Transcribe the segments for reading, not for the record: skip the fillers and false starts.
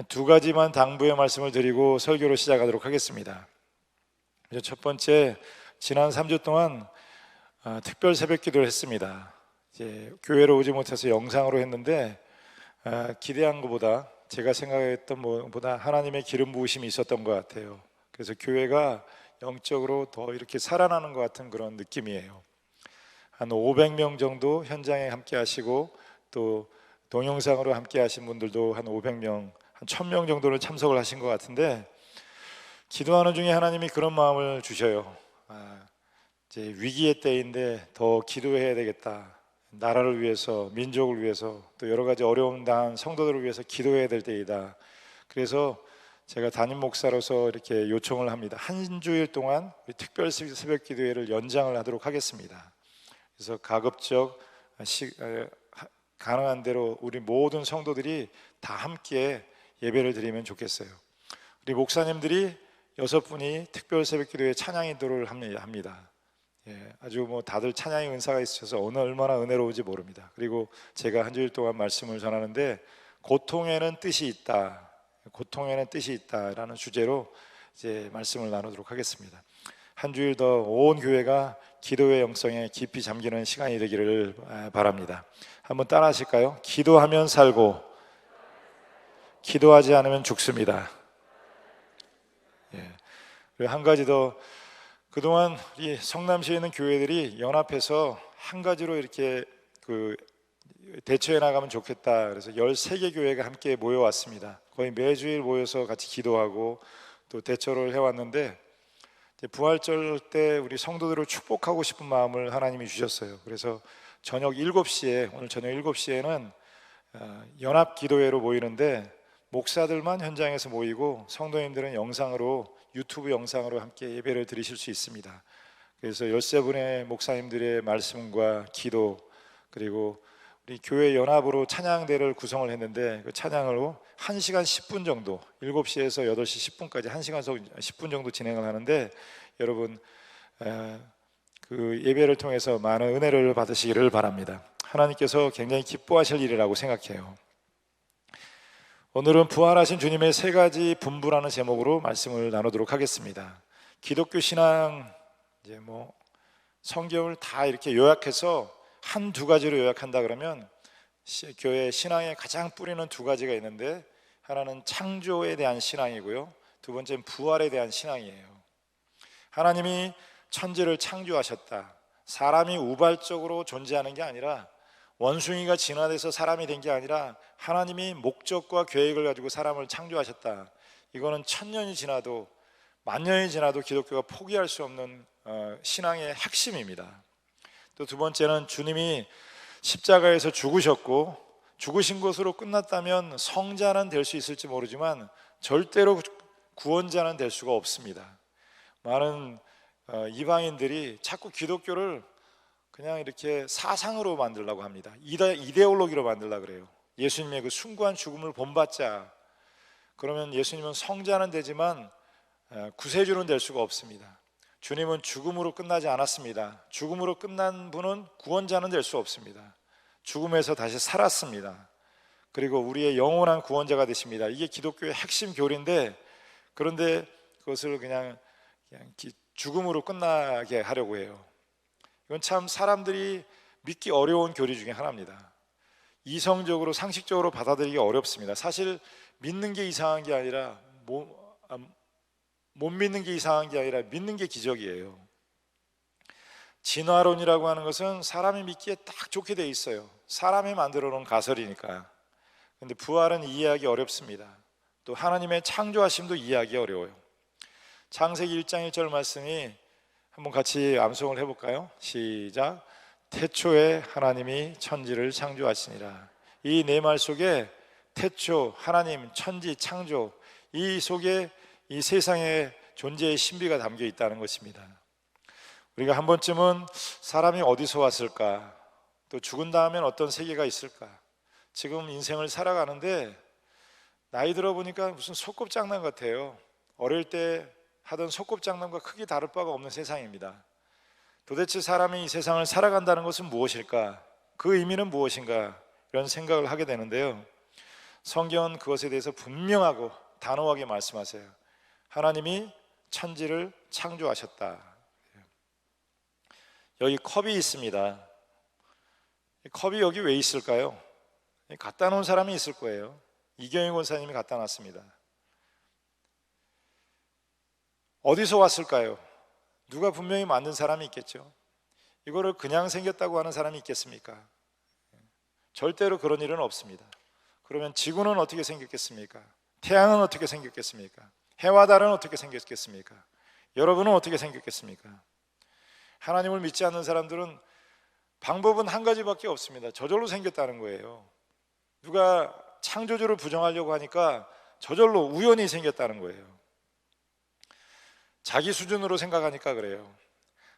두 가지만 당부의 말씀을 드리고 설교로 시작하도록 하겠습니다. 첫 번째, 지난 3주 동안 특별 새벽 기도를 했습니다. 이제 교회로 오지 못해서 영상으로 했는데 기대한 것보다, 제가 생각했던 것보다 하나님의 기름 부으심이 있었던 것 같아요. 그래서 교회가 영적으로 더 이렇게 살아나는 것 같은 그런 느낌이에요. 한 500명 정도 현장에 함께 하시고, 또 동영상으로 함께 하신 분들도 한 500명, 한 1000명 정도는 참석을 하신 것 같은데, 기도하는 중에 하나님이 그런 마음을 주셔요. 이제 위기의 때인데 더 기도해야 되겠다. 나라를 위해서, 민족을 위해서, 또 여러 가지 어려움 당한 성도들을 위해서 기도해야 될 때이다. 그래서 제가 담임 목사로서 이렇게 요청을 합니다. 한 주일 동안 특별 새벽 기도회를 연장을 하도록 하겠습니다. 그래서 가급적 가능한 대로 우리 모든 성도들이 다 함께 예배를 드리면 좋겠어요. 우리 목사님들이 6분이 특별 새벽 기도회 찬양 인도를 합니다. 아주 다들 찬양의 은사가 있으셔서 얼마나 은혜로운지 모릅니다. 그리고 제가 한 주일 동안 말씀을 전하는데, 고통에는 뜻이 있다, 고통에는 뜻이 있다라는 주제로 이제 말씀을 나누도록 하겠습니다. 한 주일 더 온 교회가 기도의 영성에 깊이 잠기는 시간이 되기를 바랍니다. 한번 따라 하실까요? 기도하면 살고 기도하지 않으면 죽습니다. 그리고 한 가지 더, 그동안 이 성남시에 있는 교회들이 연합해서 한 가지로 이렇게 대처해 나가면 좋겠다. 그래서 13개 교회가 함께 모여왔습니다. 거의 매주일 모여서 같이 기도하고 또 대처를 해왔는데, 부활절 때 우리 성도들을 축복하고 싶은 마음을 하나님이 주셨어요. 그래서 오늘 저녁 7시에는 연합 기도회로 모이는데, 목사들만 현장에서 모이고 성도님들은 유튜브 영상으로 함께 예배를 드리실 수 있습니다. 그래서 13분의 목사님들의 말씀과 기도, 그리고 우리 교회 연합으로 찬양대를 구성을 했는데, 그 찬양으로 1시간 10분 정도, 7시에서 8시 10분까지 1시간 10분 정도 진행을 하는데, 여러분 그 예배를 통해서 많은 은혜를 받으시기를 바랍니다. 하나님께서 굉장히 기뻐하실 일이라고 생각해요. 오늘은 부활하신 주님의 3가지 분부라는 제목으로 말씀을 나누도록 하겠습니다. 기독교 신앙, 성경을 다 이렇게 요약해서 한두 가지로 요약한다 그러면 교회 신앙의 가장 뿌리는 2가지가 있는데, 하나는 창조에 대한 신앙이고요, 두 번째는 부활에 대한 신앙이에요. 하나님이 천지를 창조하셨다. 사람이 우발적으로 존재하는 게 아니라, 원숭이가 진화돼서 사람이 된 게 아니라 하나님이 목적과 계획을 가지고 사람을 창조하셨다. 이거는 1000년이 지나도, 만년이 지나도 기독교가 포기할 수 없는 신앙의 핵심입니다. 또 두 번째는 주님이 십자가에서 죽으셨고, 죽으신 것으로 끝났다면 성자는 될 수 있을지 모르지만 절대로 구원자는 될 수가 없습니다. 많은 이방인들이 자꾸 기독교를 그냥 이렇게 사상으로 만들려고 합니다. 이데올로기로 만들려고 그래요. 예수님의 그 숭고한 죽음을 본받자. 그러면 예수님은 성자는 되지만 구세주는 될 수가 없습니다. 주님은 죽음으로 끝나지 않았습니다. 죽음으로 끝난 분은 구원자는 될 수 없습니다. 죽음에서 다시 살았습니다. 그리고 우리의 영원한 구원자가 되십니다. 이게 기독교의 핵심 교리인데, 그런데 그것을 그냥 죽음으로 끝나게 하려고 해요. 이건 참 사람들이 믿기 어려운 교리 중에 하나입니다. 이성적으로, 상식적으로 받아들이기 어렵습니다. 사실 믿는 게 이상한 게 아니라, 못 믿는 게 이상한 게 아니라 믿는 게 기적이에요. 진화론이라고 하는 것은 사람이 믿기에 딱 좋게 돼 있어요. 사람이 만들어 놓은 가설이니까. 근데 부활은 이해하기 어렵습니다. 또 하나님의 창조하심도 이해하기 어려워요. 창세기 1장 1절 말씀이 한번 같이 암송을 해볼까요? 시작. 태초에 하나님이 천지를 창조하시니라. 이 네 말 속에 태초, 하나님, 천지, 창조, 이 속에 이 세상의 존재의 신비가 담겨 있다는 것입니다. 우리가 한 번쯤은 사람이 어디서 왔을까, 또 죽은 다음엔 어떤 세계가 있을까, 지금 인생을 살아가는데 나이 들어보니까 무슨 소꿉장난 같아요. 어릴 때 하던 소꿉장난과 크게 다를 바가 없는 세상입니다. 도대체 사람이 이 세상을 살아간다는 것은 무엇일까? 그 의미는 무엇인가? 이런 생각을 하게 되는데요, 성경은 그것에 대해서 분명하고 단호하게 말씀하세요. 하나님이 천지를 창조하셨다. 여기 컵이 있습니다. 컵이 여기 왜 있을까요? 갖다 놓은 사람이 있을 거예요. 이경희 권사님이 갖다 놨습니다. 어디서 왔을까요? 누가 분명히 만든 사람이 있겠죠. 이거를 그냥 생겼다고 하는 사람이 있겠습니까? 절대로 그런 일은 없습니다. 그러면 지구는 어떻게 생겼겠습니까? 태양은 어떻게 생겼겠습니까? 해와 달은 어떻게 생겼겠습니까? 여러분은 어떻게 생겼겠습니까? 하나님을 믿지 않는 사람들은 방법은 한 가지밖에 없습니다. 저절로 생겼다는 거예요. 누가 창조주를 부정하려고 하니까 저절로 우연히 생겼다는 거예요. 자기 수준으로 생각하니까 그래요.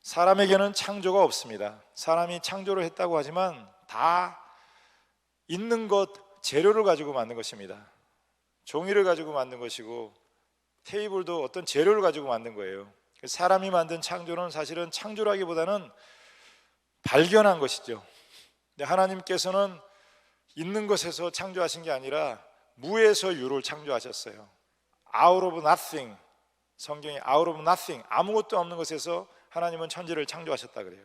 사람에게는 창조가 없습니다. 사람이 창조를 했다고 하지만 다 있는 것, 재료를 가지고 만든 것입니다. 종이를 가지고 만든 것이고 테이블도 어떤 재료를 가지고 만든 거예요. 사람이 만든 창조는 사실은 창조라기보다는 발견한 것이죠. 근데 하나님께서는 있는 것에서 창조하신 게 아니라 무에서 유를 창조하셨어요. Out of nothing. 성경이 out of nothing, 아무것도 없는 것에서 하나님은 천지를 창조하셨다 그래요.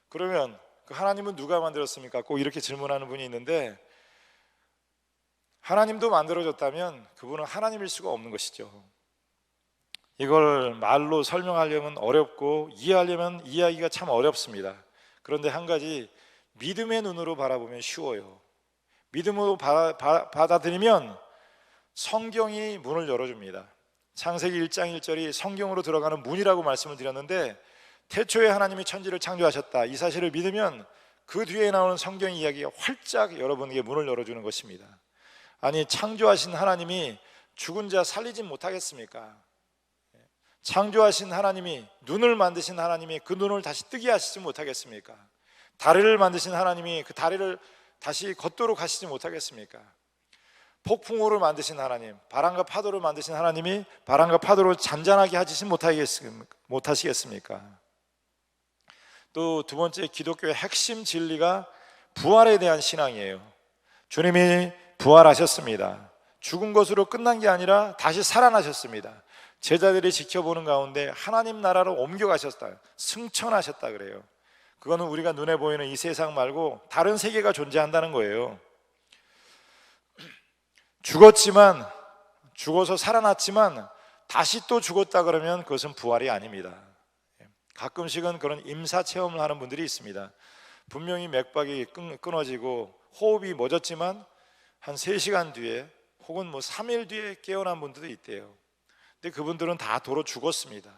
그러면 그 하나님은 누가 만들었습니까? 꼭 이렇게 질문하는 분이 있는데, 하나님도 만들어졌다면 그분은 하나님일 수가 없는 것이죠. 이걸 말로 설명하려면 어렵고 이해하려면 이해하기가 참 어렵습니다. 그런데 한 가지, 믿음의 눈으로 바라보면 쉬워요. 믿음으로 받아들이면 성경이 문을 열어줍니다. 창세기 1장 1절이 성경으로 들어가는 문이라고 말씀을 드렸는데, 태초에 하나님이 천지를 창조하셨다, 이 사실을 믿으면 그 뒤에 나오는 성경 이야기가 활짝 여러분에게 문을 열어주는 것입니다. 아니, 창조하신 하나님이 죽은 자 살리진 못하겠습니까? 창조하신 하나님이, 눈을 만드신 하나님이 그 눈을 다시 뜨게 하시지 못하겠습니까? 다리를 만드신 하나님이 그 다리를 다시 걷도록 하시지 못하겠습니까? 폭풍우를 만드신 하나님, 바람과 파도를 만드신 하나님이 바람과 파도를 잔잔하게 하시지 못하시겠습니까? 또 두 번째, 기독교의 핵심 진리가 부활에 대한 신앙이에요. 주님이 부활하셨습니다. 죽은 것으로 끝난 게 아니라 다시 살아나셨습니다. 제자들이 지켜보는 가운데 하나님 나라로 옮겨가셨다, 승천하셨다 그래요. 그거는 우리가 눈에 보이는 이 세상 말고 다른 세계가 존재한다는 거예요. 죽었지만, 죽어서 살아났지만 다시 또 죽었다 그러면 그것은 부활이 아닙니다. 가끔씩은 그런 임사 체험을 하는 분들이 있습니다. 분명히 맥박이 끊어지고 호흡이 멎었지만 한 3시간 뒤에 혹은 3일 뒤에 깨어난 분들도 있대요. 근데 그분들은 다 도로 죽었습니다.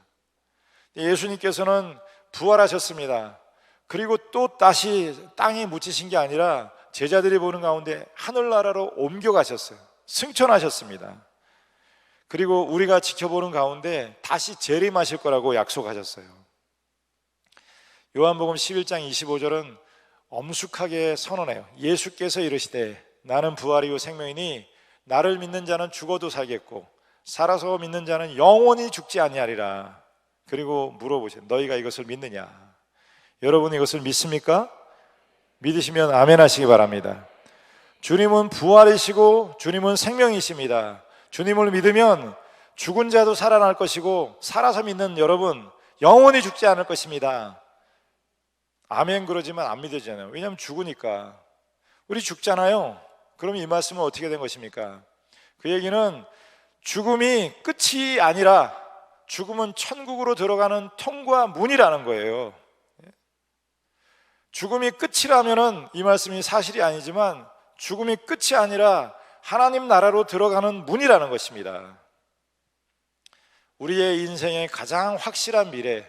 예수님께서는 부활하셨습니다. 그리고 또 다시 땅에 묻히신 게 아니라 제자들이 보는 가운데 하늘나라로 옮겨가셨어요. 승천하셨습니다. 그리고 우리가 지켜보는 가운데 다시 재림하실 거라고 약속하셨어요. 요한복음 11장 25절은 엄숙하게 선언해요. 예수께서 이르시되 나는 부활이요 생명이니 나를 믿는 자는 죽어도 살겠고 살아서 믿는 자는 영원히 죽지 아니하리라. 그리고 물어보세요. 너희가 이것을 믿느냐? 여러분 이것을 믿습니까? 믿으시면 아멘 하시기 바랍니다. 주님은 부활이시고 주님은 생명이십니다. 주님을 믿으면 죽은 자도 살아날 것이고 살아서 믿는 여러분 영원히 죽지 않을 것입니다. 아멘 그러지만 안 믿어지잖아요. 왜냐하면 죽으니까. 우리 죽잖아요. 그럼 이 말씀은 어떻게 된 것입니까? 그 얘기는 죽음이 끝이 아니라 죽음은 천국으로 들어가는 통과 문이라는 거예요. 죽음이 끝이라면은 이 말씀이 사실이 아니지만 죽음이 끝이 아니라 하나님 나라로 들어가는 문이라는 것입니다. 우리의 인생의 가장 확실한 미래,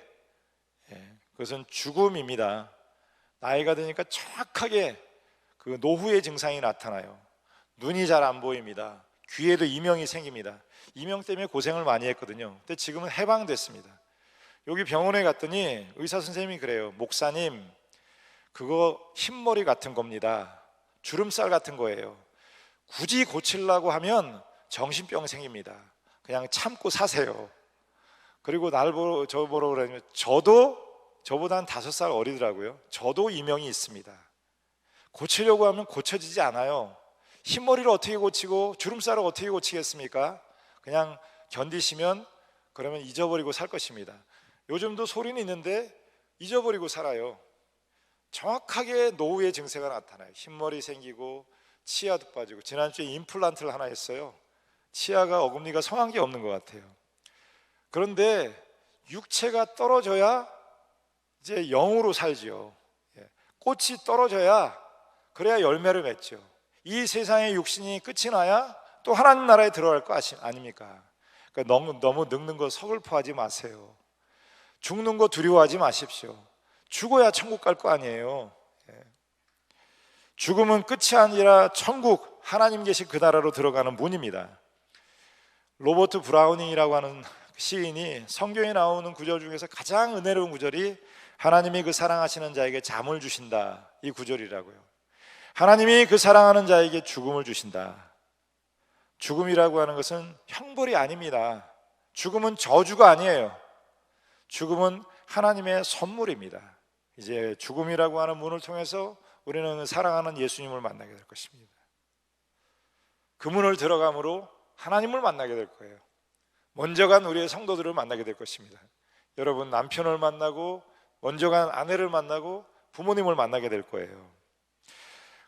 그것은 죽음입니다. 나이가 드니까 정확하게 그 노후의 증상이 나타나요. 눈이 잘 안 보입니다. 귀에도 이명이 생깁니다. 이명 때문에 고생을 많이 했거든요. 근데 지금은 해방됐습니다. 여기 병원에 갔더니 의사 선생님이 그래요. 목사님, 그거 흰머리 같은 겁니다. 주름살 같은 거예요. 굳이 고치려고 하면 정신병 생깁니다. 그냥 참고 사세요. 그리고 저 보러 그러면 저보다 한 5살 어리더라고요. 저도 이명이 있습니다. 고치려고 하면 고쳐지지 않아요. 흰머리를 어떻게 고치고 주름살을 어떻게 고치겠습니까? 그냥 견디시면 그러면 잊어버리고 살 것입니다. 요즘도 소리는 있는데 잊어버리고 살아요. 정확하게 노후의 증세가 나타나요. 흰머리 생기고 치아도 빠지고. 지난주에 임플란트를 하나 했어요. 치아가 어금니가 성한 게 없는 것 같아요. 그런데 육체가 떨어져야 이제 영으로 살지요. 꽃이 떨어져야 그래야 열매를 맺죠. 이 세상의 육신이 끝이 나야 또 하나님 나라에 들어갈 거 아닙니까? 그러니까 너무 늙는 거 서글퍼하지 마세요. 죽는 거 두려워하지 마십시오. 죽어야 천국 갈 거 아니에요. 죽음은 끝이 아니라 천국, 하나님 계신 그 나라로 들어가는 문입니다. 로버트 브라우닝이라고 하는 시인이 성경에 나오는 구절 중에서 가장 은혜로운 구절이 하나님이 그 사랑하시는 자에게 잠을 주신다, 이 구절이라고요. 하나님이 그 사랑하는 자에게 죽음을 주신다. 죽음이라고 하는 것은 형벌이 아닙니다. 죽음은 저주가 아니에요. 죽음은 하나님의 선물입니다. 이제 죽음이라고 하는 문을 통해서 우리는 사랑하는 예수님을 만나게 될 것입니다. 그 문을 들어감으로 하나님을 만나게 될 거예요. 먼저 간 우리의 성도들을 만나게 될 것입니다. 여러분, 남편을 만나고 먼저 간 아내를 만나고 부모님을 만나게 될 거예요.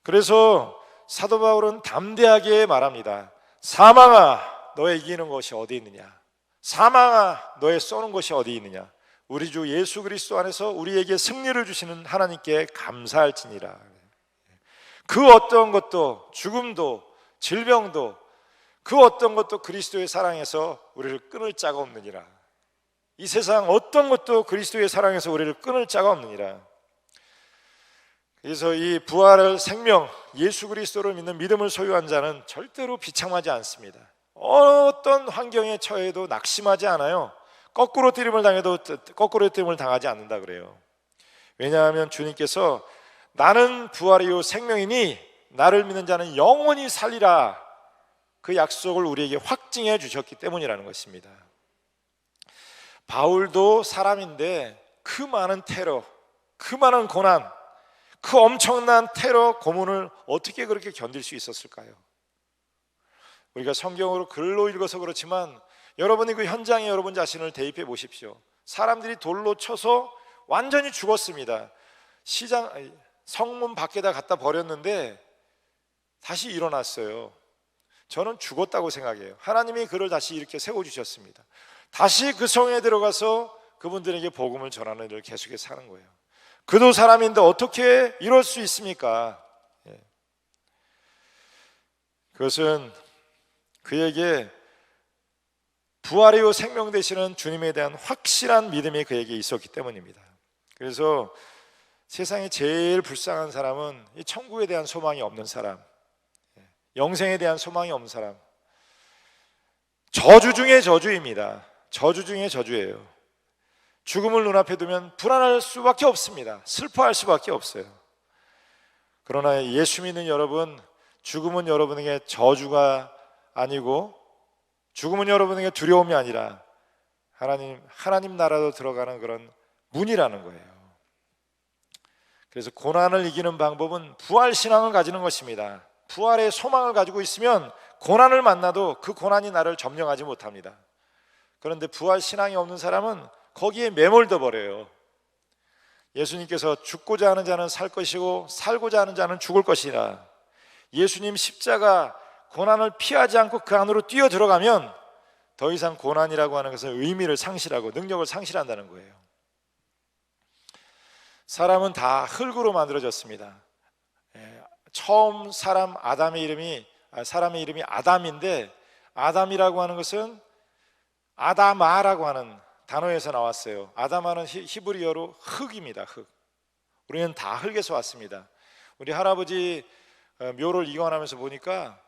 그래서 사도 바울은 담대하게 말합니다. 사망아, 너의 이기는 것이 어디 있느냐? 사망아, 너의 쏘는 것이 어디 있느냐? 우리 주 예수 그리스도 안에서 우리에게 승리를 주시는 하나님께 감사할지니라. 그 어떤 것도, 죽음도 질병도 그 어떤 것도 그리스도의 사랑에서 우리를 끊을 자가 없느니라. 이 세상 어떤 것도 그리스도의 사랑에서 우리를 끊을 자가 없느니라. 그래서 이 부활의 생명, 예수 그리스도를 믿는 믿음을 소유한 자는 절대로 비참하지 않습니다. 어떤 환경에 처해도 낙심하지 않아요. 거꾸로 뛰림을 당해도 거꾸로 뛰림을 당하지 않는다 그래요. 왜냐하면 주님께서 나는 부활이요 생명이니 나를 믿는 자는 영원히 살리라, 그 약속을 우리에게 확증해 주셨기 때문이라는 것입니다. 바울도 사람인데 그 많은 테러, 그 많은 고난, 그 엄청난 테러 고문을 어떻게 그렇게 견딜 수 있었을까요? 우리가 성경으로 글로 읽어서 그렇지만 여러분이 그 현장에 여러분 자신을 대입해 보십시오. 사람들이 돌로 쳐서 완전히 죽었습니다. 성문 밖에다 갖다 버렸는데 다시 일어났어요. 저는 죽었다고 생각해요. 하나님이 그를 다시 이렇게 세워주셨습니다. 다시 그 성에 들어가서 그분들에게 복음을 전하는 일을 계속해서 하는 거예요. 그도 사람인데 어떻게 이럴 수 있습니까? 그것은 그에게 부활이요 생명 되시는 주님에 대한 확실한 믿음이 그에게 있었기 때문입니다. 그래서 세상에 제일 불쌍한 사람은 이 천국에 대한 소망이 없는 사람, 영생에 대한 소망이 없는 사람, 저주 중에 저주입니다. 저주 중에 저주예요. 죽음을 눈앞에 두면 불안할 수밖에 없습니다. 슬퍼할 수밖에 없어요. 그러나 예수 믿는 여러분, 죽음은 여러분에게 저주가 아니고 죽음은 여러분에게 두려움이 아니라 하나님 나라로 들어가는 그런 문이라는 거예요. 그래서 고난을 이기는 방법은 부활 신앙을 가지는 것입니다. 부활의 소망을 가지고 있으면 고난을 만나도 그 고난이 나를 점령하지 못합니다. 그런데 부활 신앙이 없는 사람은 거기에 매몰돼 버려요. 예수님께서 죽고자 하는 자는 살 것이고 살고자 하는 자는 죽을 것이라. 예수님 십자가 고난을 피하지 않고 그 안으로 뛰어 들어가면 더 이상 고난이라고 하는 것은 의미를 상실하고 능력을 상실한다는 거예요. 사람은 다 흙으로 만들어졌습니다. 처음 사람의 이름이 아담인데, 아담이라고 하는 것은 아다마라고 하는 단어에서 나왔어요. 아다마는 히브리어로 흙입니다. 흙. 우리는 다 흙에서 왔습니다. 우리 할아버지 묘를 이관하면서 보니까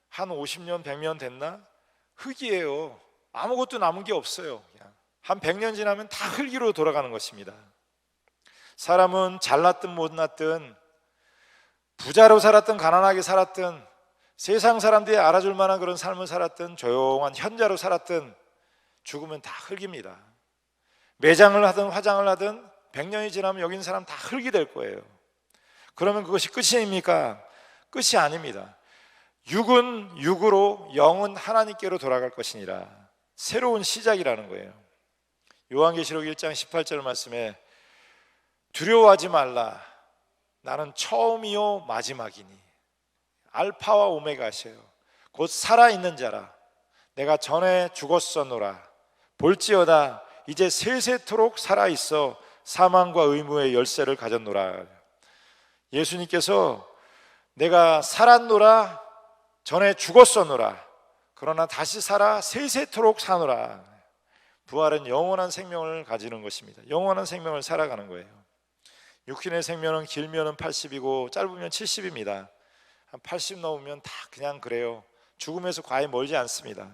한 50년 100년 됐나? 흙이에요. 아무것도 남은 게 없어요. 그냥 한 100년 지나면 다 흙으로 돌아가는 것입니다. 사람은 잘났든 못났든 부자로 살았든 가난하게 살았든 세상 사람들이 알아줄 만한 그런 삶을 살았든 조용한 현자로 살았든 죽으면 다 흙입니다. 매장을 하든 화장을 하든 100년이 지나면 여기 있는 사람 다 흙이 될 거예요. 그러면 그것이 끝입니까? 끝이 아닙니다. 육은 육으로, 영은 하나님께로 돌아갈 것이니라. 새로운 시작이라는 거예요. 요한계시록 1장 18절 말씀에 두려워하지 말라, 나는 처음이요 마지막이니 알파와 오메가시요 곧 살아있는 자라. 내가 전에 죽었었노라. 볼지어다 이제 세세토록 살아있어 사망과 의무의 열쇠를 가졌노라. 예수님께서 내가 살았노라, 전에 죽었었노라, 그러나 다시 살아 세세토록 사노라. 부활은 영원한 생명을 가지는 것입니다. 영원한 생명을 살아가는 거예요. 육신의 생명은 길면은 80이고 짧으면 70입니다. 한 80 넘으면 다 그냥 그래요. 죽음에서 과히 멀지 않습니다.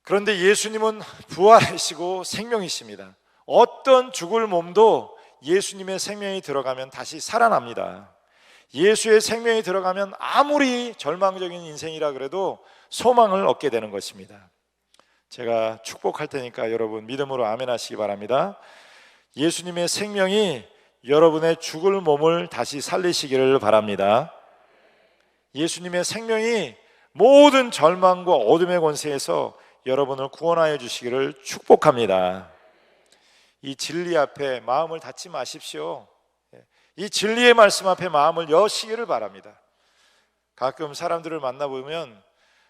그런데 예수님은 부활이시고 생명이십니다. 어떤 죽을 몸도 예수님의 생명이 들어가면 다시 살아납니다. 예수의 생명이 들어가면 아무리 절망적인 인생이라 그래도 소망을 얻게 되는 것입니다. 제가 축복할 테니까 여러분 믿음으로 아멘 하시기 바랍니다. 예수님의 생명이 여러분의 죽을 몸을 다시 살리시기를 바랍니다. 예수님의 생명이 모든 절망과 어둠의 권세에서 여러분을 구원하여 주시기를 축복합니다. 이 진리 앞에 마음을 닫지 마십시오. 이 진리의 말씀 앞에 마음을 여시기를 바랍니다. 가끔 사람들을 만나보면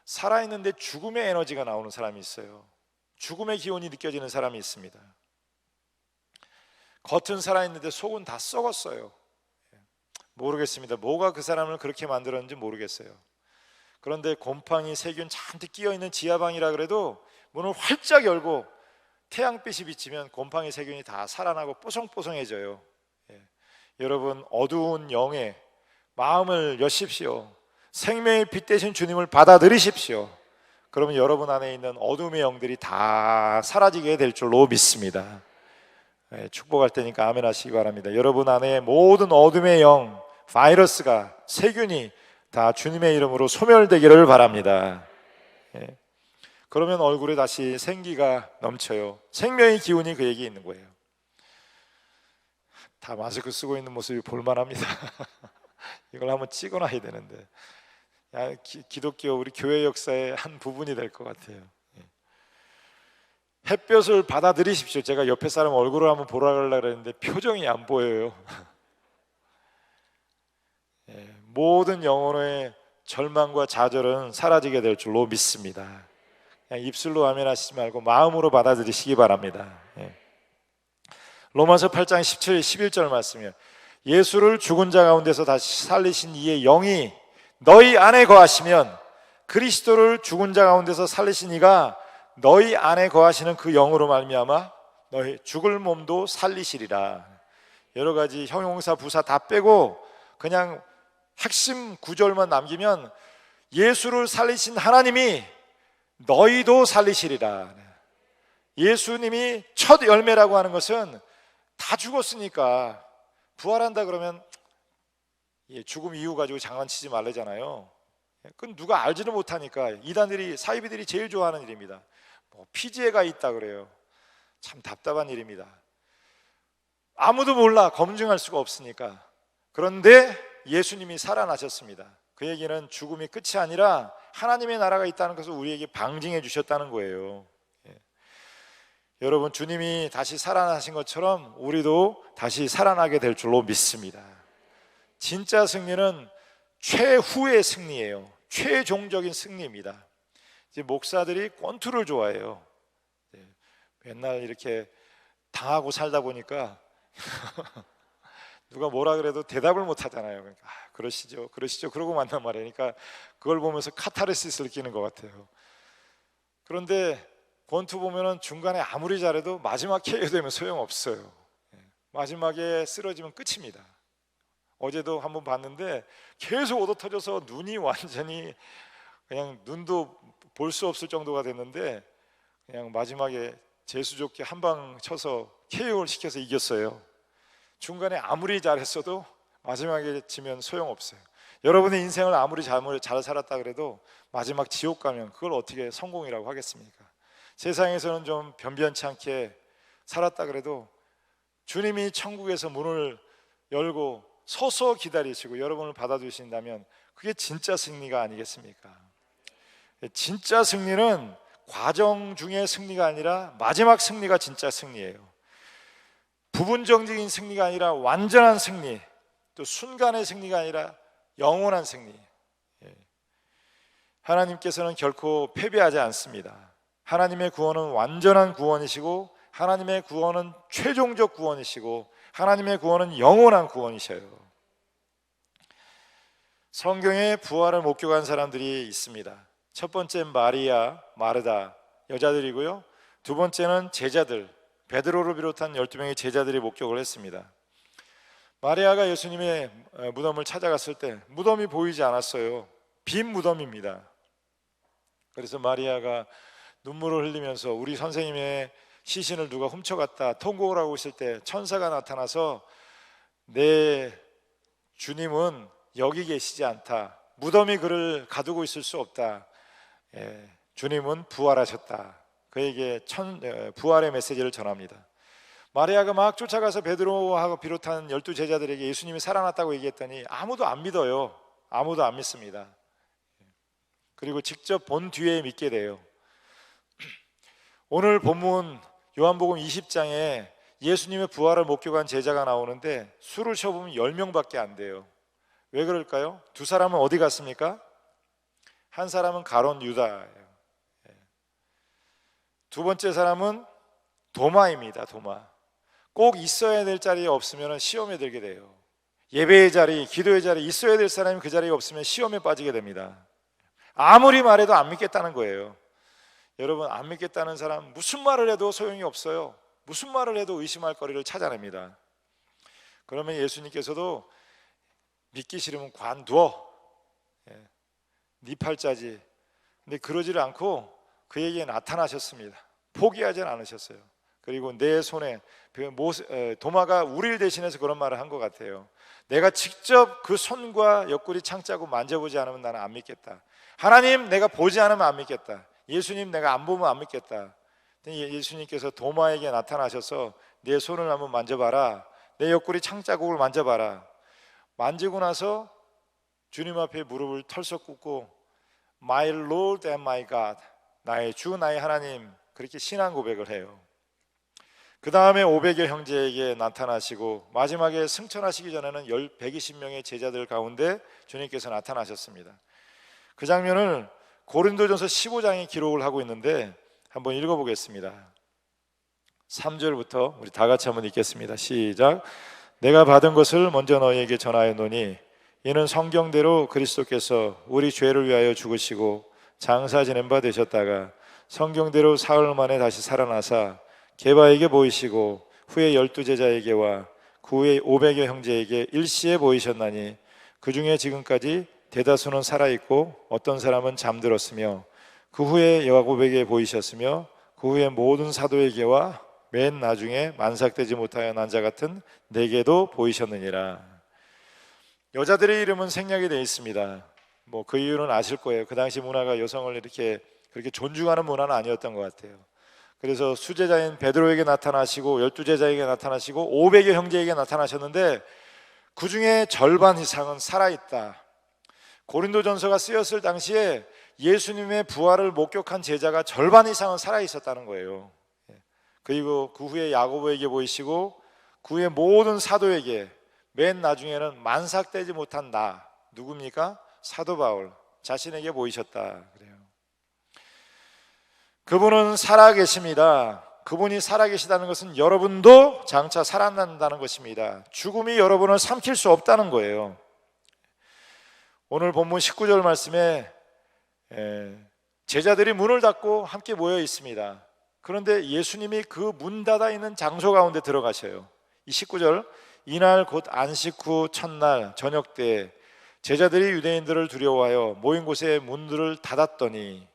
살아있는데 죽음의 에너지가 나오는 사람이 있어요. 죽음의 기운이 느껴지는 사람이 있습니다. 겉은 살아있는데 속은 다 썩었어요. 모르겠습니다. 뭐가 그 사람을 그렇게 만들었는지 모르겠어요. 그런데 곰팡이, 세균 잔뜩 끼어있는 지하방이라 그래도 문을 활짝 열고 태양빛이 비치면 곰팡이, 세균이 다 살아나고 뽀송뽀송해져요. 여러분 어두운 영에 마음을 여십시오. 생명의 빛 되신 주님을 받아들이십시오. 그러면 여러분 안에 있는 어둠의 영들이 다 사라지게 될 줄로 믿습니다. 축복할 테니까 아멘 하시기 바랍니다. 여러분 안에 모든 어둠의 영, 바이러스가, 세균이 다 주님의 이름으로 소멸되기를 바랍니다. 그러면 얼굴에 다시 생기가 넘쳐요. 생명의 기운이 그에게 있는 거예요. 다 마스크 쓰고 있는 모습이 볼만합니다. 이걸 한번 찍어놔야 되는데 기독교 우리 교회 역사의 한 부분이 될 것 같아요. 햇볕을 받아들이십시오. 제가 옆에 사람 얼굴을 한번 보라 그러려고 그랬는데 표정이 안 보여요. 모든 영혼의 절망과 좌절은 사라지게 될 줄로 믿습니다. 그냥 입술로 아멘 하시지 말고 마음으로 받아들이시기 바랍니다. 로마서 8장 17, 11절 말씀이요. 예수를 죽은 자 가운데서 다시 살리신 이의 영이 너희 안에 거하시면 그리스도를 죽은 자 가운데서 살리신 이가 너희 안에 거하시는 그 영으로 말미암아 너희 죽을 몸도 살리시리라. 여러 가지 형용사 부사 다 빼고 그냥 핵심 구절만 남기면 예수를 살리신 하나님이 너희도 살리시리라. 예수님이 첫 열매라고 하는 것은 다 죽었으니까 부활한다 그러면 죽음 이유 가지고 장난치지 말래잖아요. 그건 누가 알지도 못하니까 이단들이, 사이비들이 제일 좋아하는 일입니다. 피지에가 있다 그래요. 참 답답한 일입니다. 아무도 몰라, 검증할 수가 없으니까. 그런데 예수님이 살아나셨습니다. 그 얘기는 죽음이 끝이 아니라 하나님의 나라가 있다는 것을 우리에게 방증해 주셨다는 거예요. 여러분 주님이 다시 살아나신 것처럼 우리도 다시 살아나게 될 줄로 믿습니다. 진짜 승리는 최후의 승리예요. 최종적인 승리입니다. 이제 목사들이 권투를 좋아해요. 맨날 이렇게 당하고 살다 보니까 누가 뭐라 그래도 대답을 못 하잖아요. 그러니까 그러시죠, 그러시죠. 그러고 만난 말이에요. 그러니까 그걸 보면서 카타르시스를 느끼는 것 같아요. 그런데 권투 보면은 중간에 아무리 잘해도 마지막 KO 되면 소용없어요. 마지막에 쓰러지면 끝입니다. 어제도 한번 봤는데 계속 얻어 터져서 눈이 완전히 그냥 눈도 볼 수 없을 정도가 됐는데 그냥 마지막에 재수 좋게 한 방 쳐서 KO를 시켜서 이겼어요. 중간에 아무리 잘했어도 마지막에 지면 소용없어요. 여러분의 인생을 아무리 잘 살았다 그래도 마지막 지옥 가면 그걸 어떻게 성공이라고 하겠습니까? 세상에서는 좀 변변치 않게 살았다 그래도 주님이 천국에서 문을 열고 서서 기다리시고 여러분을 받아주신다면 그게 진짜 승리가 아니겠습니까? 진짜 승리는 과정 중의 승리가 아니라 마지막 승리가 진짜 승리예요. 부분적인 승리가 아니라 완전한 승리, 또 순간의 승리가 아니라 영원한 승리. 하나님께서는 결코 패배하지 않습니다. 하나님의 구원은 완전한 구원이시고, 하나님의 구원은 최종적 구원이시고, 하나님의 구원은 영원한 구원이셔요. 성경에 부활을 목격한 사람들이 있습니다. 첫 번째 마리아, 마르다 여자들이고요. 두 번째는 제자들, 베드로를 비롯한 12명의 제자들이 목격을 했습니다. 마리아가 예수님의 무덤을 찾아갔을 때 무덤이 보이지 않았어요. 빈 무덤입니다. 그래서 마리아가 눈물을 흘리면서 우리 선생님의 시신을 누가 훔쳐갔다 통곡을 하고 있을 때 천사가 나타나서 내 주님은 여기 계시지 않다. 무덤이 그를 가두고 있을 수 없다. 주님은 부활하셨다. 그에게 부활의 메시지를 전합니다. 마리아가 막 쫓아가서 베드로하고 비롯한 12제자들에게 예수님이 살아났다고 얘기했더니 아무도 안 믿어요. 아무도 안 믿습니다. 그리고 직접 본 뒤에 믿게 돼요. 오늘 본문 요한복음 20장에 예수님의 부활을 목격한 제자가 나오는데 수를 쳐보면 10명밖에 안 돼요. 왜 그럴까요? 두 사람은 어디 갔습니까? 한 사람은 가론 유다예요. 두 번째 사람은 도마입니다. 도마. 꼭 있어야 될 자리에 없으면 시험에 들게 돼요. 예배의 자리, 기도의 자리 있어야 될 사람이 그 자리에 없으면 시험에 빠지게 됩니다. 아무리 말해도 안 믿겠다는 거예요. 여러분, 안 믿겠다는 사람 무슨 말을 해도 소용이 없어요. 무슨 말을 해도 의심할 거리를 찾아냅니다. 그러면 예수님께서도 믿기 싫으면 관두어. 네 팔자지. 근데 그러지를 않고 그에게 나타나셨습니다. 포기하지는 않으셨어요. 그리고 내 손에 도마가 우리를 대신해서 그런 말을 한 것 같아요. 내가 직접 그 손과 옆구리 창자고 만져보지 않으면 나는 안 믿겠다. 하나님, 내가 보지 않으면 안 믿겠다. 예수님, 내가 안 보면 안 믿겠다. 예수님께서 도마에게 나타나셔서 내 손을 한번 만져봐라. 내 옆구리 창자국을 만져봐라. 만지고 나서 주님 앞에 무릎을 털썩 꿇고 My Lord and my God, 나의 주, 나의 하나님, 그렇게 신앙 고백을 해요. 그 다음에 500여 형제에게 나타나시고 마지막에 승천하시기 전에는 120명의 제자들 가운데 주님께서 나타나셨습니다. 그 장면을 고린도전서 15장에 기록을 하고 있는데 한번 읽어보겠습니다. 3절부터 우리 다 같이 한번 읽겠습니다. 시작. 내가 받은 것을 먼저 너희에게 전하였노니 이는 성경대로 그리스도께서 우리 죄를 위하여 죽으시고 장사 지낸 바 되셨다가 성경대로 사흘 만에 다시 살아나사 게바에게 보이시고 후에 12제자에게와 그 후에 500여 형제에게 일시에 보이셨나니 그 중에 지금까지 대다수는 살아있고 어떤 사람은 잠들었으며 그 후에 야고보에게 보이셨으며 그 후에 모든 사도에게와 맨 나중에 만삭되지 못하여 난 자 같은 내게도 보이셨느니라. 여자들의 이름은 생략이 되어 있습니다. 그 이유는 아실 거예요. 그 당시 문화가 여성을 이렇게 그렇게 존중하는 문화는 아니었던 것 같아요. 그래서 수제자인 베드로에게 나타나시고 12제자에게 나타나시고 500여 형제에게 나타나셨는데 그 중에 절반 이상은 살아있다. 고린도전서가 쓰였을 당시에 예수님의 부활을 목격한 제자가 절반 이상은 살아있었다는 거예요. 그리고 그 후에 야고보에게 보이시고 그 후에 모든 사도에게, 맨 나중에는 만삭되지 못한 나, 누굽니까? 사도 바울 자신에게 보이셨다 그래요. 그분은 살아계십니다. 그분이 살아계시다는 것은 여러분도 장차 살아난다는 것입니다. 죽음이 여러분을 삼킬 수 없다는 거예요. 오늘 본문 19절 말씀에 제자들이 문을 닫고 함께 모여 있습니다. 그런데 예수님이 그 문 닫아 있는 장소 가운데 들어가셔요. 이 19절, 이날 곧 안식 후 첫날 저녁 때 제자들이 유대인들을 두려워하여 모인 곳에 문들을 닫았더니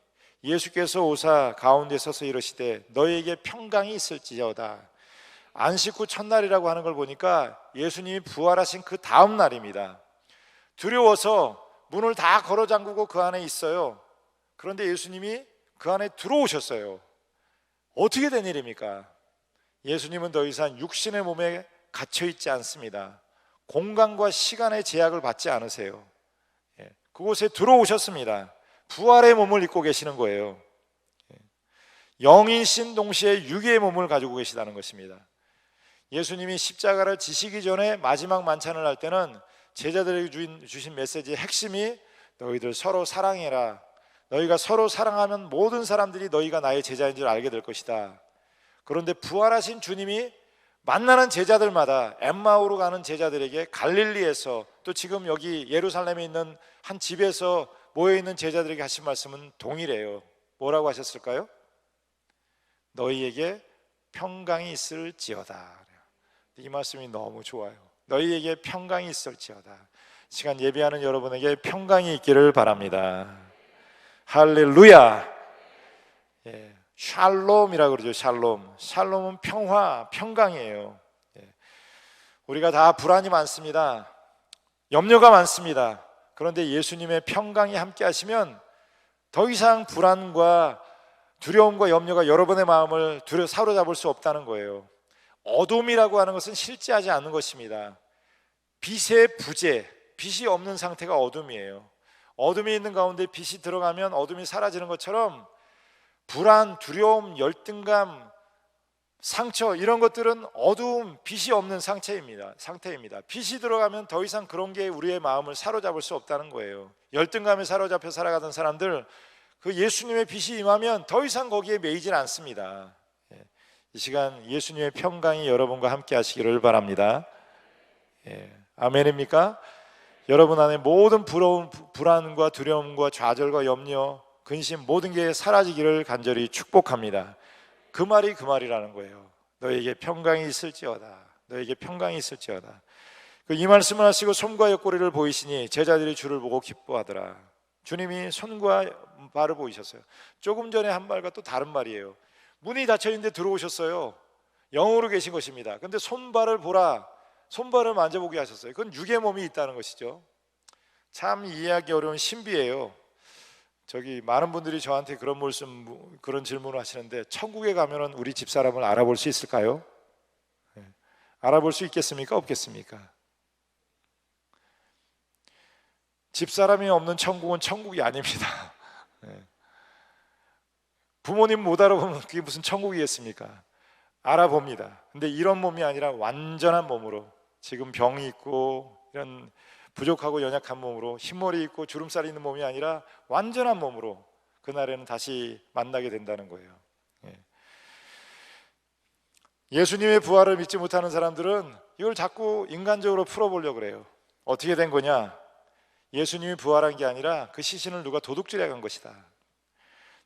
예수께서 오사 가운데 서서 이르시되 너희에게 평강이 있을지어다. 안식 후 첫날이라고 하는 걸 보니까 예수님이 부활하신 그 다음 날입니다. 두려워서 문을 다 걸어 잠그고 그 안에 있어요. 그런데 예수님이 그 안에 들어오셨어요. 어떻게 된 일입니까? 예수님은 더 이상 육신의 몸에 갇혀 있지 않습니다. 공간과 시간의 제약을 받지 않으세요. 그곳에 들어오셨습니다. 부활의 몸을 입고 계시는 거예요. 영이신 동시에 육의 몸을 가지고 계시다는 것입니다. 예수님이 십자가를 지시기 전에 마지막 만찬을 할 때는 제자들에게 주신 메시지의 핵심이 너희들 서로 사랑해라. 너희가 서로 사랑하면 모든 사람들이 너희가 나의 제자인 줄 알게 될 것이다. 그런데 부활하신 주님이 만나는 제자들마다, 엠마오로 가는 제자들에게 갈릴리에서, 또 지금 여기 예루살렘에 있는 한 집에서 모여있는 제자들에게 하신 말씀은 동일해요. 뭐라고 하셨을까요? 너희에게 평강이 있을지어다. 이 말씀이 너무 좋아요. 너희에게 평강이 있을지어다. 시간 예배하는 여러분에게 평강이 있기를 바랍니다. 할렐루야. 샬롬이라고 그러죠. 샬롬. 샬롬은 평화, 평강이에요. 우리가 다 불안이 많습니다. 염려가 많습니다. 그런데 예수님의 평강이 함께 하시면 더 이상 불안과 두려움과 염려가 여러분의 마음을 사로잡을 수 없다는 거예요. 어둠이라고 하는 것은 실제하지 않는 것입니다. 빛의 부재, 빛이 없는 상태가 어둠이에요. 어둠이 있는 가운데 빛이 들어가면 어둠이 사라지는 것처럼 불안, 두려움, 열등감, 상처, 이런 것들은 어두움, 빛이 없는 상태입니다. 빛이 들어가면 더 이상 그런 게 우리의 마음을 사로잡을 수 없다는 거예요. 열등감에 사로잡혀 살아가던 사람들, 그 예수님의 빛이 임하면 더 이상 거기에 매이질 않습니다. 이 시간 예수님의 평강이 여러분과 함께 하시기를 바랍니다. 아멘입니까? 여러분 안에 모든 불안과 두려움과 좌절과 염려, 근심, 모든 게 사라지기를 간절히 축복합니다. 그 말이 그 말이라는 거예요. 너에게 평강이 있을지어다. 너에게 평강이 있을지어다. 이 말씀을 하시고 손과 옆구리를 보이시니 제자들이 주를 보고 기뻐하더라. 주님이 손과 발을 보이셨어요. 조금 전에 한 말과 또 다른 말이에요. 문이 닫혀 있는데 들어오셨어요. 영으로 계신 것입니다. 근데 손발을 보라. 손발을 만져보게 하셨어요. 그건 육의 몸이 있다는 것이죠. 참 이해하기 어려운 신비예요. 많은 분들이 저한테 그런 질문을 하시는데, 천국에 가면은 우리 집사람을 알아볼 수 있을까요? 알아볼 수 있겠습니까? 없겠습니까? 집사람이 없는 천국은 천국이 아닙니다. 부모님 못 알아보면 그게 무슨 천국이겠습니까? 알아봅니다. 근데 이런 몸이 아니라 완전한 몸으로, 지금 병이 있고 이런 부족하고 연약한 몸으로, 흰머리 있고 주름살이 있는 몸이 아니라 완전한 몸으로 그날에는 다시 만나게 된다는 거예요. 예수님의 부활을 믿지 못하는 사람들은 이걸 자꾸 인간적으로 풀어보려고 그래요. 어떻게 된 거냐? 예수님이 부활한 게 아니라 그 시신을 누가 도둑질해 간 것이다.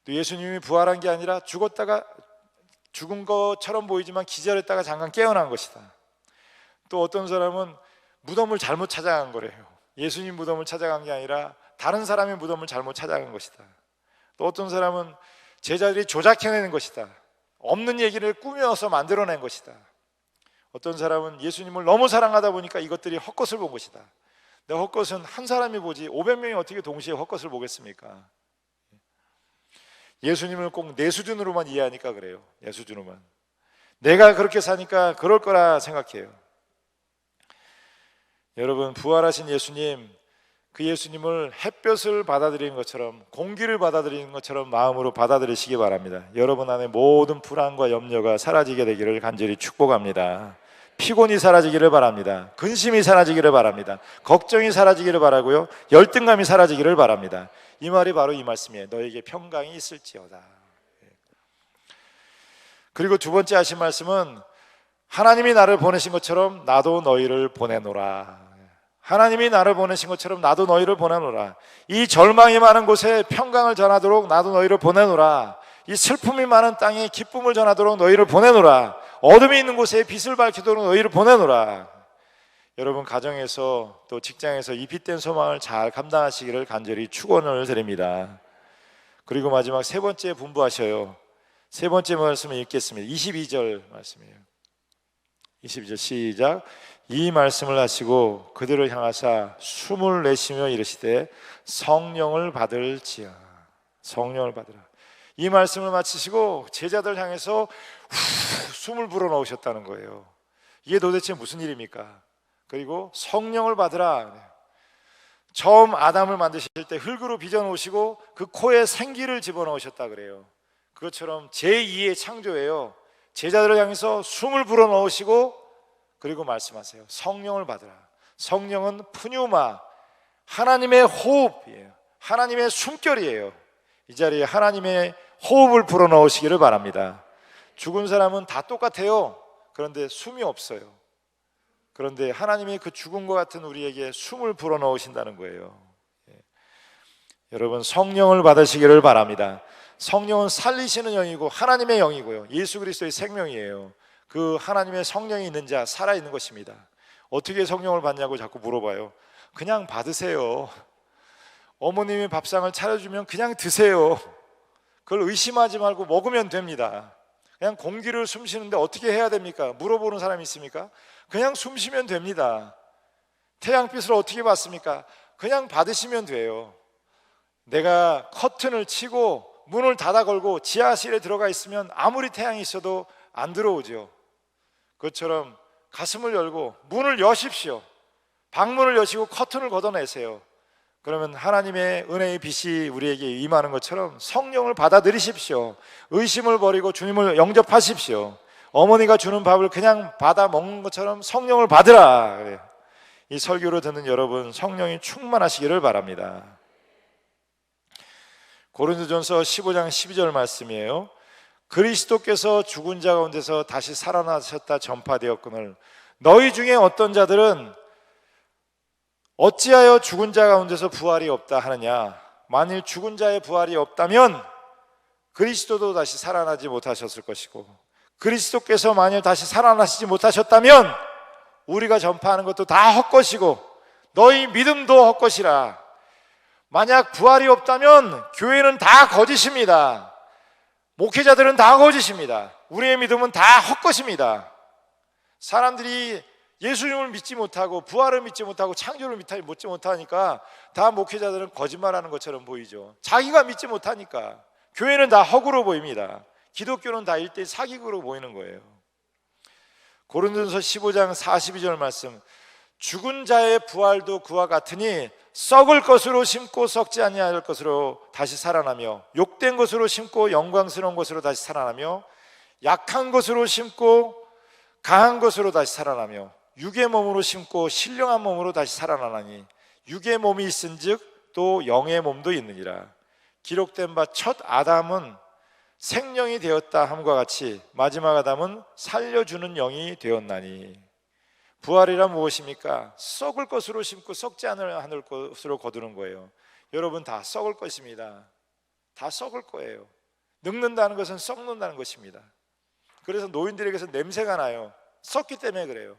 또 예수님이 부활한 게 아니라 죽은 것처럼 보이지만 기절했다가 잠깐 깨어난 것이다. 또 어떤 사람은 무덤을 잘못 찾아간 거래요. 예수님 무덤을 찾아간 게 아니라 다른 사람의 무덤을 잘못 찾아간 것이다. 또 어떤 사람은 제자들이 조작해내는 것이다. 없는 얘기를 꾸며서 만들어낸 것이다. 어떤 사람은 예수님을 너무 사랑하다 보니까 이것들이 헛것을 본 것이다. 근데 헛것은 한 사람이 보지 500명이 어떻게 동시에 헛것을 보겠습니까? 예수님을 꼭 내 수준으로만 이해하니까 그래요. 내 수준으로만. 내가 그렇게 사니까 그럴 거라 생각해요. 여러분, 부활하신 예수님, 그 예수님을 햇볕을 받아들이는 것처럼, 공기를 받아들이는 것처럼 마음으로 받아들이시기 바랍니다. 여러분 안에 모든 불안과 염려가 사라지게 되기를 간절히 축복합니다. 피곤이 사라지기를 바랍니다. 근심이 사라지기를 바랍니다. 걱정이 사라지기를 바라고요, 열등감이 사라지기를 바랍니다. 이 말이 바로 이 말씀이에요. 너에게 평강이 있을지어다. 그리고 두 번째 하신 말씀은 하나님이 나를 보내신 것처럼 나도 너희를 보내노라. 하나님이 나를 보내신 것처럼 나도 너희를 보내노라. 이 절망이 많은 곳에 평강을 전하도록 나도 너희를 보내노라. 이 슬픔이 많은 땅에 기쁨을 전하도록 너희를 보내노라. 어둠이 있는 곳에 빛을 밝히도록 너희를 보내노라. 여러분 가정에서 또 직장에서 이 빛된 소망을 잘 감당하시기를 간절히 축원을 드립니다. 그리고 마지막 세 번째 분부하셔요. 세 번째 말씀을 읽겠습니다. 22절 말씀이에요. 22절 시작. 이 말씀을 하시고 그들을 향하사 숨을 내쉬며 이르시되 성령을 받을지어다. 성령을 받으라. 이 말씀을 마치시고 제자들 향해서 숨을 불어넣으셨다는 거예요. 이게 도대체 무슨 일입니까? 그리고 성령을 받으라. 처음 아담을 만드실 때 흙으로 빚어 놓으시고 그 코에 생기를 집어넣으셨다 그래요. 그것처럼 제2의 창조예요. 제자들을 향해서 숨을 불어넣으시고 그리고 말씀하세요. 성령을 받으라. 성령은 푸뉴마, 하나님의 호흡이에요. 하나님의 숨결이에요. 이 자리에 하나님의 호흡을 불어넣으시기를 바랍니다. 죽은 사람은 다 똑같아요. 그런데 숨이 없어요. 그런데 하나님이 그 죽은 것 같은 우리에게 숨을 불어넣으신다는 거예요. 여러분, 성령을 받으시기를 바랍니다. 성령은 살리시는 영이고 하나님의 영이고요, 예수 그리스도의 생명이에요. 그 하나님의 성령이 있는 자 살아있는 것입니다. 어떻게 성령을 받냐고 자꾸 물어봐요. 그냥 받으세요. 어머님이 밥상을 차려주면 그냥 드세요. 그걸 의심하지 말고 먹으면 됩니다. 그냥 공기를 숨 쉬는데 어떻게 해야 됩니까? 물어보는 사람이 있습니까? 그냥 숨 쉬면 됩니다. 태양빛을 어떻게 받습니까? 그냥 받으시면 돼요. 내가 커튼을 치고 문을 닫아 걸고 지하실에 들어가 있으면 아무리 태양이 있어도 안 들어오죠. 그것처럼 가슴을 열고 문을 여십시오. 방문을 여시고 커튼을 걷어내세요. 그러면 하나님의 은혜의 빛이 우리에게 임하는 것처럼 성령을 받아들이십시오. 의심을 버리고 주님을 영접하십시오. 어머니가 주는 밥을 그냥 받아 먹는 것처럼 성령을 받으라 그래요. 이 설교를 듣는 여러분, 성령이 충만하시기를 바랍니다. 고린도전서 15장 12절 말씀이에요. 그리스도께서 죽은 자 가운데서 다시 살아나셨다 전파되었거늘 너희 중에 어떤 자들은 어찌하여 죽은 자 가운데서 부활이 없다 하느냐. 만일 죽은 자의 부활이 없다면 그리스도도 다시 살아나지 못하셨을 것이고, 그리스도께서 만일 다시 살아나시지 못하셨다면 우리가 전파하는 것도 다 헛것이고 너희 믿음도 헛것이라. 만약 부활이 없다면 교회는 다 거짓입니다. 목회자들은 다 거짓입니다. 우리의 믿음은 다 헛것입니다. 사람들이 예수님을 믿지 못하고 부활을 믿지 못하고 창조를 믿지 못하니까 다 목회자들은 거짓말하는 것처럼 보이죠. 자기가 믿지 못하니까. 교회는 다 헛으로 보입니다. 기독교는 다 일대 사기극으로 보이는 거예요. 고린도전서 15장 42절 말씀, 죽은 자의 부활도 그와 같으니 썩을 것으로 심고 썩지 아니할 것으로 다시 살아나며, 욕된 것으로 심고 영광스러운 것으로 다시 살아나며, 약한 것으로 심고 강한 것으로 다시 살아나며, 육의 몸으로 심고 신령한 몸으로 다시 살아나나니 육의 몸이 있은즉 또 영의 몸도 있느니라. 기록된 바 첫 아담은 생령이 되었다 함과 같이 마지막 아담은 살려주는 영이 되었나니. 부활이란 무엇입니까? 썩을 것으로 심고 썩지 않을 것으로 거두는 거예요. 여러분, 다 썩을 것입니다. 다 썩을 거예요. 늙는다는 것은 썩는다는 것입니다. 그래서 노인들에게서 냄새가 나요. 썩기 때문에 그래요.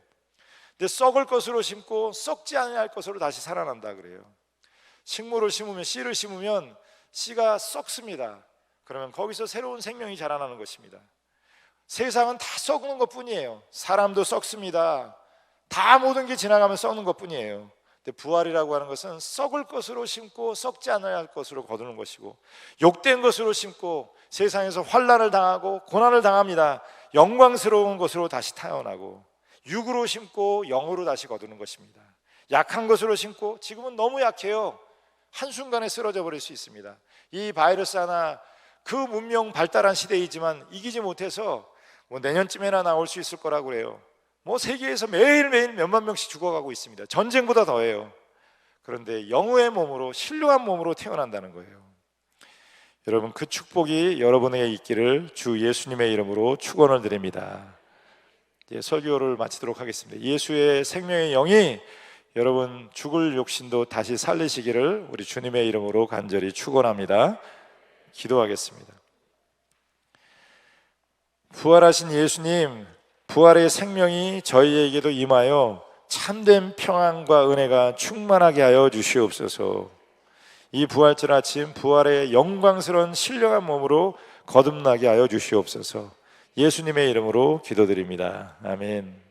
근데 썩을 것으로 심고 썩지 않을 것으로 다시 살아난다 그래요. 식물을 심으면, 씨를 심으면 씨가 썩습니다. 그러면 거기서 새로운 생명이 자라나는 것입니다. 세상은 다 썩는 것뿐이에요. 사람도 썩습니다. 다 모든 게 지나가면 썩는 것뿐이에요. 근데 부활이라고 하는 것은 썩을 것으로 심고 썩지 않을 것으로 거두는 것이고, 욕된 것으로 심고 세상에서 환난을 당하고 고난을 당합니다. 영광스러운 것으로 다시 태어나고, 육으로 심고 영으로 다시 거두는 것입니다. 약한 것으로 심고, 지금은 너무 약해요. 한순간에 쓰러져 버릴 수 있습니다. 이 바이러스 하나, 그 문명 발달한 시대이지만 이기지 못해서 내년쯤에나 나올 수 있을 거라고 그래요. 세계에서 매일매일 몇만 명씩 죽어가고 있습니다. 전쟁보다 더해요. 그런데 영의 몸으로, 신령한 몸으로 태어난다는 거예요. 여러분, 그 축복이 여러분에게 있기를 주 예수님의 이름으로 축원을 드립니다. 설교를 마치도록 하겠습니다. 예수의 생명의 영이 여러분 죽을 육신도 다시 살리시기를 우리 주님의 이름으로 간절히 축원합니다. 기도하겠습니다. 부활하신 예수님, 부활의 생명이 저희에게도 임하여 참된 평안과 은혜가 충만하게 하여 주시옵소서. 이 부활절 아침 부활의 영광스러운 신령한 몸으로 거듭나게 하여 주시옵소서. 예수님의 이름으로 기도드립니다. 아멘.